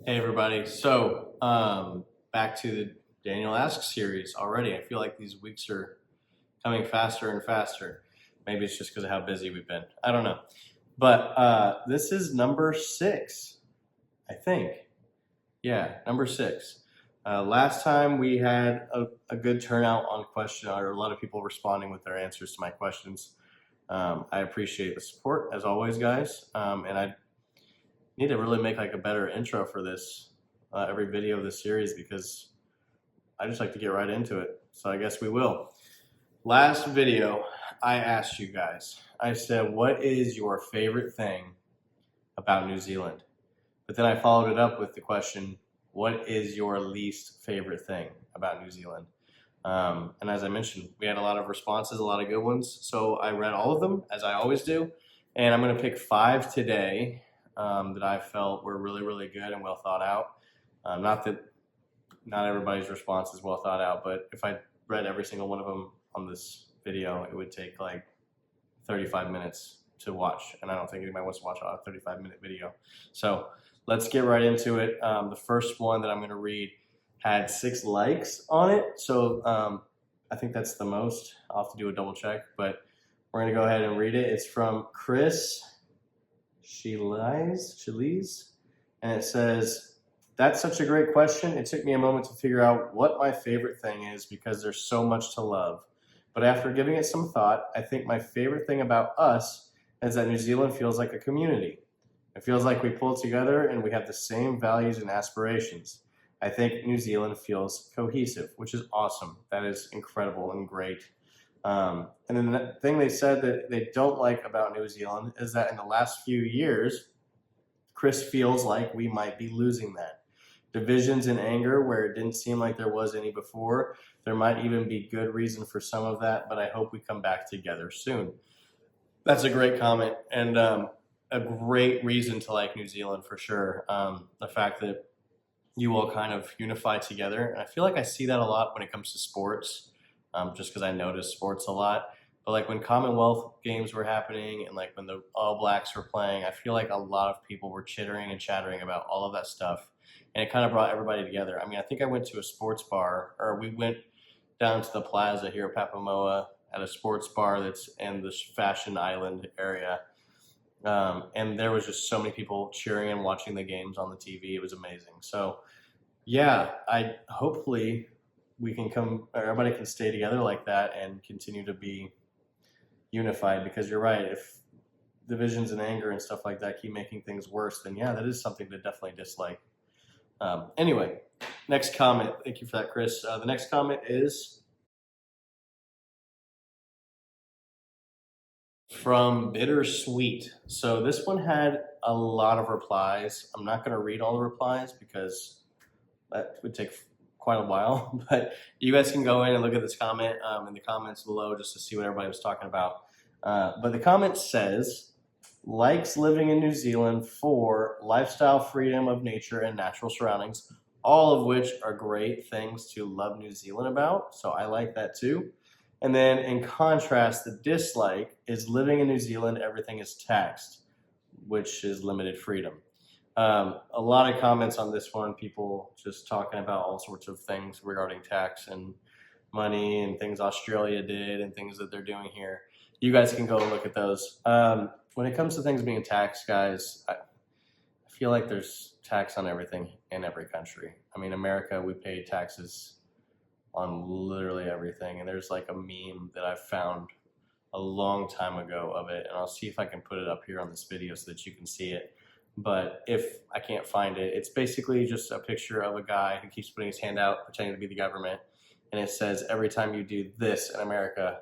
Hey everybody. Back to the Daniel Asks series already. I feel like these weeks are coming faster and faster. Maybe it's just because of how busy we've been. I don't know. But this is number 6, I think. Yeah, number 6. Last time we had a good turnout on question, or a lot of people responding with their answers to my questions. I appreciate the support as always, guys. And I need to really make like a better intro for this every video of this series because I just like to get right into it. So I guess we will. Last video, I asked you guys, I said, what is your favorite thing about New Zealand? But then I followed it up with the question, what is your least favorite thing about New Zealand? And as I mentioned, we had a lot of responses, a lot of good ones. So I read all of them, as I always do. And I'm going to pick 5 today that I felt were really, really good and well thought out. Not that not everybody's response is well thought out, but if I read every single one of them on this video, it would take like 35 minutes to watch. And I don't think anybody wants to watch a 35-minute video. So let's get right into it. The first one that I'm going to read had 6 likes on it. So I think that's the most. I'll have to do a double check, but we're going to go ahead and read it. It's from Chris Chiliz, and it says, that's such a great question. It took me a moment to figure out what my favorite thing is because there's so much to love. But after giving it some thought, I think my favorite thing about us is that New Zealand feels like a community. It feels like we pull together and we have the same values and aspirations. I think New Zealand feels cohesive, which is awesome. That is incredible and great. And then the thing they said that they don't like about New Zealand is that in the last few years, Chris feels like we might be losing that. Divisions and anger where it didn't seem like there was any before. There might even be good reason for some of that, but I hope we come back together soon. That's a great comment and a great reason to like New Zealand for sure. The fact that you all kind of unify together. And I feel like I see that a lot when it comes to sports. Just because I notice sports a lot. But like when Commonwealth games were happening and like when the All Blacks were playing, I feel like a lot of people were chittering and chattering about all of that stuff. And it kind of brought everybody together. I mean, I think I went to a sports bar, or we went down to the plaza here at Papamoa at a sports bar that's in this Fashion Island area. And there was just so many people cheering and watching the games on the TV. It was amazing. So yeah, hopefully we can everybody can stay together like that and continue to be unified, because you're right. If divisions and anger and stuff like that keep making things worse, then yeah, that is something to definitely dislike. Anyway, next comment. Thank you for that, Chris. The next comment is from Bittersweet. So this one had a lot of replies. I'm not going to read all the replies because that would take quite a while, but you guys can go in and look at this comment in the comments below just to see what everybody was talking about. But the comment says, likes living in New Zealand for lifestyle, freedom of nature, and natural surroundings, all of which are great things to love New Zealand about. So I like that too. And then in contrast, the dislike is living in New Zealand, everything is taxed, which is limited freedom. A lot of comments on this one, people just talking about all sorts of things regarding tax and money and things Australia did and things that they're doing here. You guys can go and look at those. When it comes to things being taxed, guys, I feel like there's tax on everything in every country. I mean, America, we pay taxes on literally everything. And there's like a meme that I found a long time ago of it. And I'll see if I can put it up here on this video so that you can see it. But if I can't find it, it's basically just a picture of a guy who keeps putting his hand out, pretending to be the government. And it says, every time you do this in America,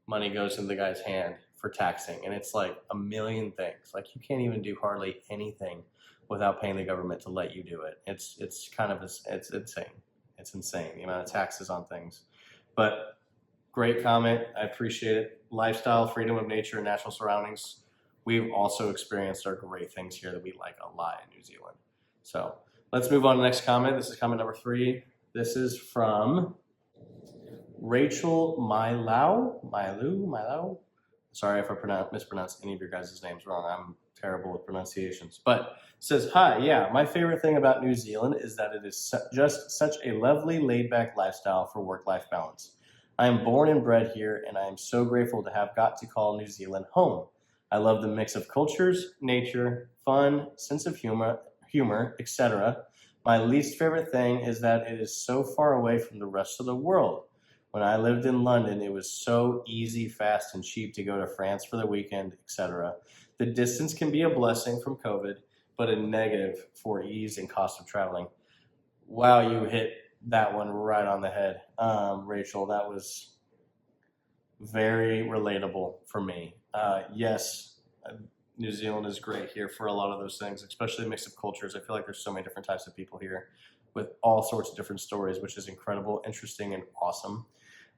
money goes into the guy's hand for taxing. And it's like a million things. Like you can't even do hardly anything without paying the government to let you do it. It's insane. It's insane, the amount of taxes on things. But great comment. I appreciate it. Lifestyle, freedom of nature, and natural surroundings. We've also experienced our great things here that we like a lot in New Zealand. So let's move on to the next comment. This is comment number 3. This is from Rachel Mailau. Sorry if I mispronounced any of your guys' names wrong. I'm terrible with pronunciations. But it says, hi, yeah, my favorite thing about New Zealand is that it is just such a lovely laid-back lifestyle for work-life balance. I am born and bred here, and I am so grateful to have got to call New Zealand home. I love the mix of cultures, nature, fun, sense of humor, etc. My least favorite thing is that it is so far away from the rest of the world. When I lived in London, it was so easy, fast, and cheap to go to France for the weekend, etc. The distance can be a blessing from COVID, but a negative for ease and cost of traveling. Wow, you hit that one right on the head, Rachel. That was very relatable for me. Yes, New Zealand is great here for a lot of those things, especially a mix of cultures. I feel like there's so many different types of people here with all sorts of different stories, which is incredible, interesting, and awesome.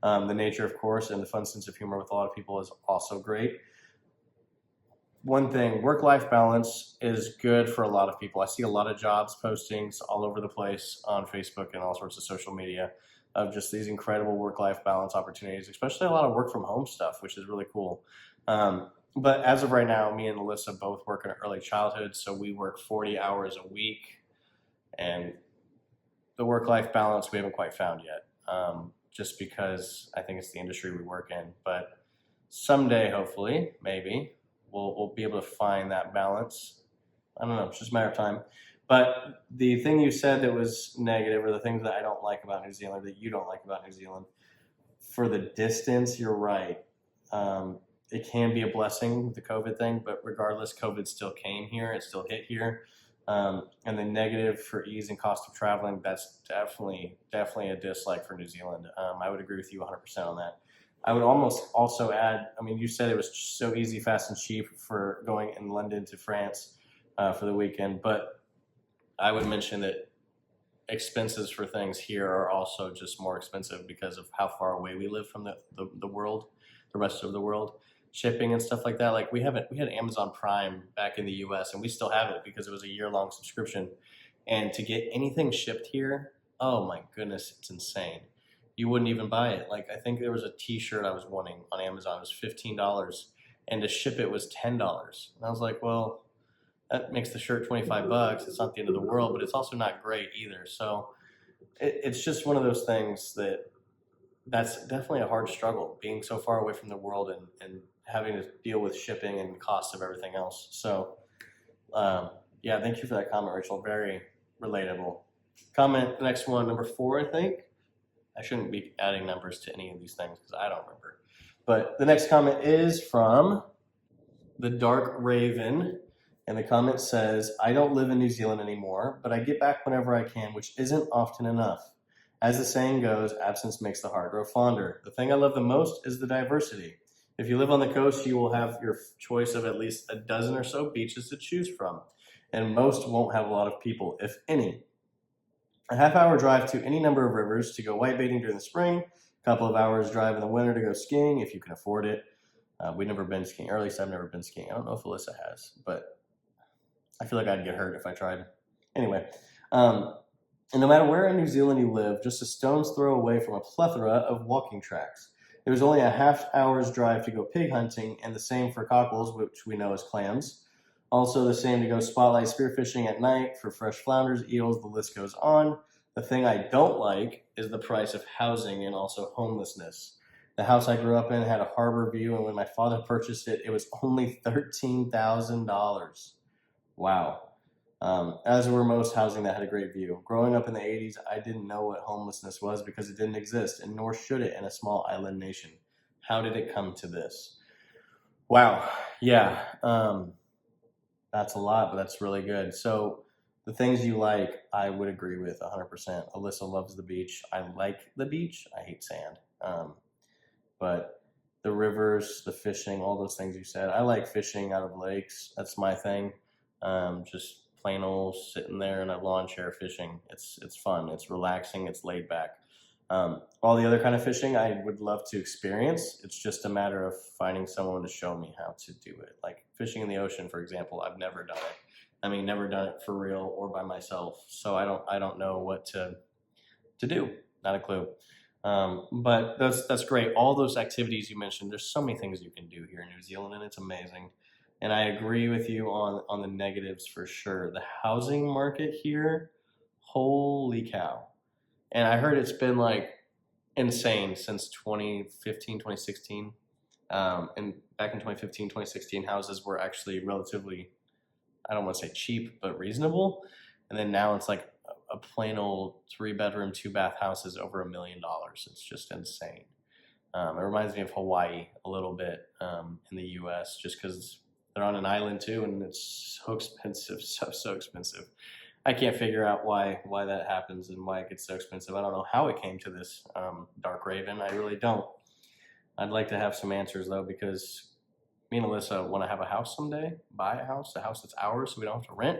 The nature, of course, and the fun sense of humor with a lot of people is also great. One thing, work-life balance is good for a lot of people. I see a lot of jobs postings all over the place on Facebook and all sorts of social media of just these incredible work-life balance opportunities, especially a lot of work from home stuff, which is really cool. But as of right now, me and Alyssa both work in early childhood, so we work 40 hours a week, and the work-life balance we haven't quite found yet, just because I think it's the industry we work in. But someday, hopefully, maybe, we'll be able to find that balance. I don't know, it's just a matter of time. But the thing you said that was negative, or the things that I don't like about New Zealand, that you don't like about New Zealand, for the distance, you're right. It can be a blessing with the COVID thing, but regardless, COVID still came here, it still hit here. And the negative for ease and cost of traveling, that's definitely a dislike for New Zealand. I would agree with you 100% on that. I would almost also add, I mean, you said it was so easy, fast, and cheap for going in London to France for the weekend, but I would mention that expenses for things here are also just more expensive because of how far away we live from the world, the rest of the world. Shipping and stuff like that. Like we had Amazon Prime back in the US, and we still have it because it was a year-long subscription. And to get anything shipped here, oh my goodness, it's insane. You wouldn't even buy it. Like I think there was a t-shirt I was wanting on Amazon. It was $15, and to ship it was $10. And I was like, well, that makes the shirt $25. It's not the end of the world, but it's also not great either. So it's just one of those things that's definitely a hard struggle, being so far away from the world and having to deal with shipping and costs of everything else. So, yeah, thank you for that comment, Rachel. Very relatable. Comment, the next one, number 4, I think. I shouldn't be adding numbers to any of these things because I don't remember. But the next comment is from the Dark Raven. And the comment says, I don't live in New Zealand anymore, but I get back whenever I can, which isn't often enough. As the saying goes, absence makes the heart grow fonder. The thing I love the most is the diversity. If you live on the coast, you will have your choice of at least a dozen or so beaches to choose from, and most won't have a lot of people, if any. A half-hour drive to any number of rivers to go whitebaiting during the spring, a couple of hours drive in the winter to go skiing if you can afford it. We've never been skiing, or at least I've never been skiing. I don't know if Alyssa has, but I feel like I'd get hurt if I tried. Anyway, and no matter where in New Zealand you live, just a stone's throw away from a plethora of walking tracks. There's only a half-hour's drive to go pig hunting, and the same for cockles, which we know as clams. Also the same to go spotlight spearfishing at night for fresh flounders, eels, the list goes on. The thing I don't like is the price of housing and also homelessness. The house I grew up in had a harbor view, and when my father purchased it, it was only $13,000. Wow. As were most housing that had a great view. Growing up in the 80s, I didn't know what homelessness was because it didn't exist, and nor should it in a small island nation. How did it come to this? Wow. Yeah. That's a lot, but that's really good. So the things you like, I would agree with 100%. Alyssa loves the beach. I like the beach. I hate sand. But the rivers, the fishing, all those things you said. I like fishing out of lakes. That's my thing. Just plain old sitting there in a lawn chair fishing. It's fun. It's relaxing. It's laid back. All the other kind of fishing I would love to experience. It's just a matter of finding someone to show me how to do it. Like fishing in the ocean, for example, I've never done it. I mean, never done it for real or by myself. So I don't know what to do. Not a clue. But that's great. All those activities you mentioned, there's so many things you can do here in New Zealand, and it's amazing. And I agree with you on the negatives for sure. The housing market here, holy cow. And I heard it's been like insane since 2015, 2016. And back in 2015, 2016, houses were actually relatively, I don't want to say cheap, but reasonable. And then now it's like a plain old 3-bedroom, 2-bath house is over $1 million. It's just insane. It reminds me of Hawaii a little bit in the U.S. just because they're on an island too, and it's so expensive, so expensive. I can't figure out why that happens and why it gets so expensive. I don't know how it came to this, Dark Raven. I really don't. I'd like to have some answers though, because me and Alyssa want to have a house someday, buy a house that's ours, so we don't have to rent.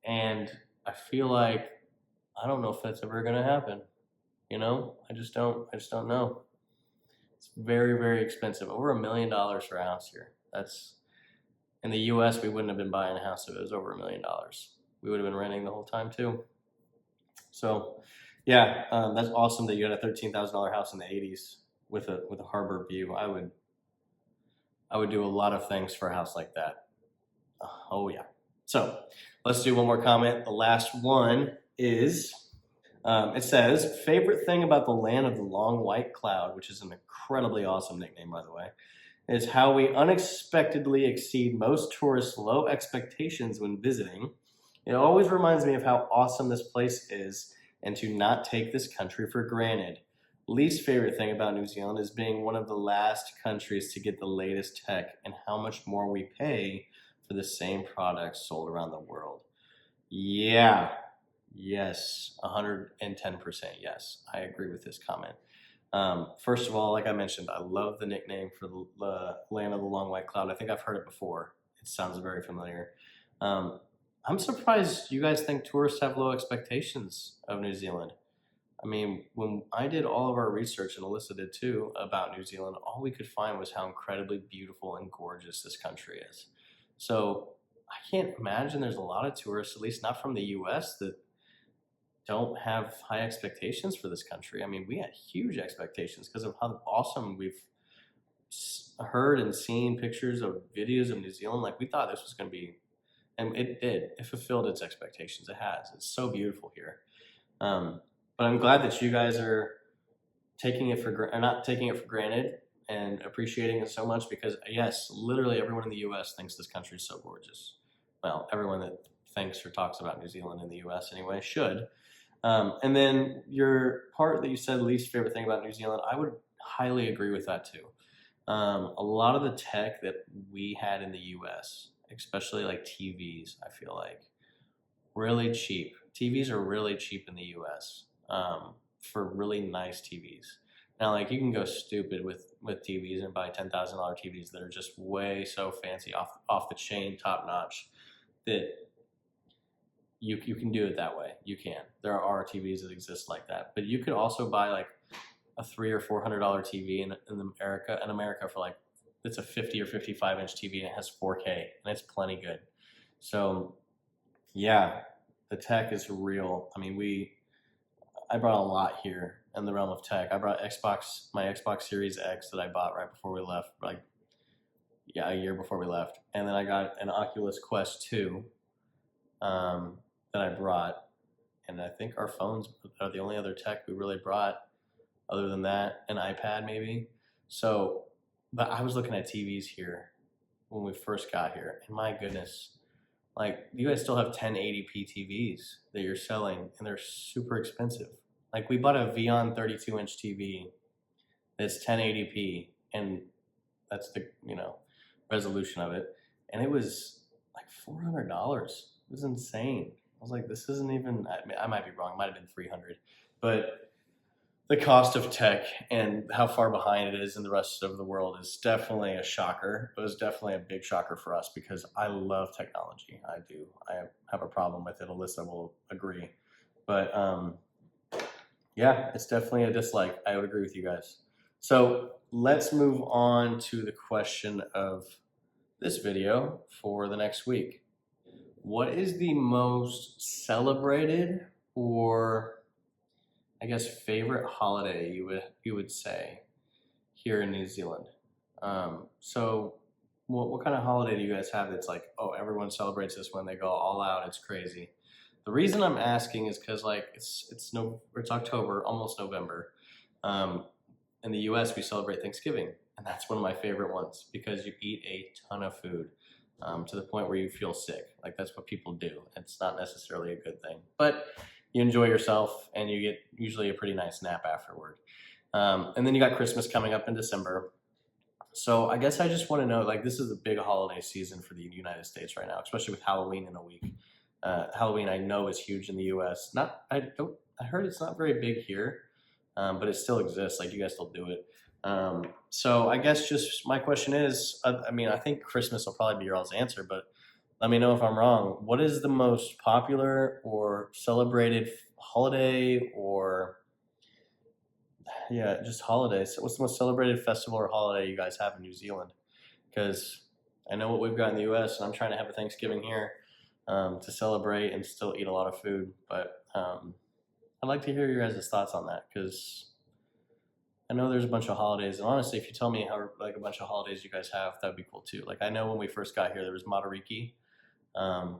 And I feel like I don't know if that's ever going to happen. You know, I just don't know. It's very, very expensive. Over $1 million for a house here. That's in the U.S. We wouldn't have been buying a house if it was over $1 million. We would have been renting the whole time too. So, yeah, that's awesome that you had a $13,000 house in the '80s with a harbor view. I would do a lot of things for a house like that. Oh yeah. So let's do one more comment. The last one is, it says, favorite thing about the land of the long white cloud, which is an incredibly awesome nickname, by the way, is how we unexpectedly exceed most tourists' low expectations when visiting. It always reminds me of how awesome this place is and to not take this country for granted. Least favorite thing about New Zealand is being one of the last countries to get the latest tech and how much more we pay for the same products sold around the world. Yeah, yes, 110% yes. I agree with this comment. First of all, like I mentioned, I love the nickname for the land of the long white cloud. I think I've heard it before. It sounds very familiar. I'm surprised you guys think tourists have low expectations of New Zealand. I mean, when I did all of our research, and Alyssa did too, about New Zealand, all we could find was how incredibly beautiful and gorgeous this country is. So I can't imagine there's a lot of tourists, at least not from the US, that don't have high expectations for this country. I mean, we had huge expectations because of how awesome we've heard and seen pictures of videos of New Zealand. Like, we thought this was going to be, and it did. It fulfilled its expectations. It has. It's so beautiful here. But I'm glad that you guys are taking it for not taking it for granted and appreciating it so much, because yes, literally everyone in the U.S. thinks this country is so gorgeous. Well, everyone that thinks or talks about New Zealand in the U.S. anyway should. And then your part that you said least favorite thing about New Zealand, I would highly agree with that too. A lot of the tech that we had in the U.S., especially like TVs, I feel like really cheap. TVs are really cheap in the U.S. For really nice TVs. Now, like, you can go stupid with TVs and buy $10,000 TVs that are just way so fancy, off the chain, top notch, that you can do it that way. You can. There are TVs that exist like that, but you could also buy like a $300 or $400 TV in America for like, it's a 50 or 55 inch TV and it has 4K and it's plenty good. So yeah, the tech is real. I mean, I brought a lot here in the realm of tech. I brought my Xbox Series X that I bought right before we left, like, yeah, a year before we left. And then I got an Oculus Quest 2 that I brought. And I think our phones are the only other tech we really brought other than that, an iPad maybe. So, but I was looking at TVs here when we first got here, and my goodness, like, you guys still have 1080p TVs that you're selling, and they're super expensive. Like, we bought a Vion 32-inch TV that's 1080p, and that's the resolution of it, and it was like $400. It was insane. I was like, this isn't even. I might be wrong. It might have been 300, but the cost of tech and how far behind it is in the rest of the world is definitely a shocker. It was definitely a big shocker for us because I love technology. I do. I have a problem with it. Alyssa will agree. But yeah, it's definitely a dislike. I would agree with you guys. So let's move on to the question of this video for the next week. What is the most celebrated or I guess, favorite holiday you would say here in New Zealand. So what kind of holiday do you guys have that's like, oh, everyone celebrates this when they go all out? It's crazy. The reason I'm asking is because like it's October, almost November. Um, in the U.S., we celebrate Thanksgiving, and that's one of my favorite ones because you eat a ton of food to the point where you feel sick. Like that's what people do. It's not necessarily a good thing, but you enjoy yourself and you get usually a pretty nice nap afterward. And then you got Christmas coming up in December. So I guess I just want to know, like, this is a big holiday season for the United States right now, especially with Halloween in a week. Halloween I know is huge in the U.S. Not I don't I heard it's not very big here, but it still exists. Like you guys still do it. So I guess just my question is, I mean, I think Christmas will probably be your all's answer, but let me know if I'm wrong. What is the most popular or celebrated holiday or yeah, just holidays? So what's the most celebrated festival or holiday you guys have in New Zealand? Because I know what we've got in the U.S. and I'm trying to have a Thanksgiving here to celebrate and still eat a lot of food. But I'd like to hear your guys' thoughts on that because I know there's a bunch of holidays, and honestly, if you tell me how like a bunch of holidays you guys have, that'd be cool too. Like I know when we first got here, there was Matariki, um,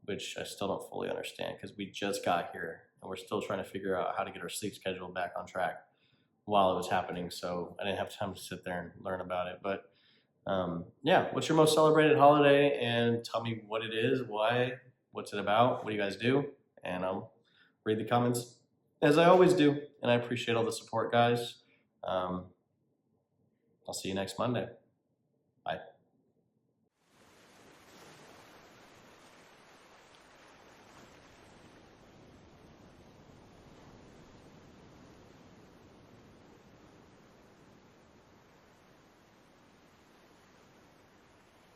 which I still don't fully understand because we just got here and we're still trying to figure out how to get our sleep schedule back on track while it was happening. So I didn't have time to sit there and learn about it. But yeah, what's your most celebrated holiday? And tell me what it is, why, what's it about, what do you guys do? And I'll read the comments as I always do. And I appreciate all the support, guys. I'll see you next Monday.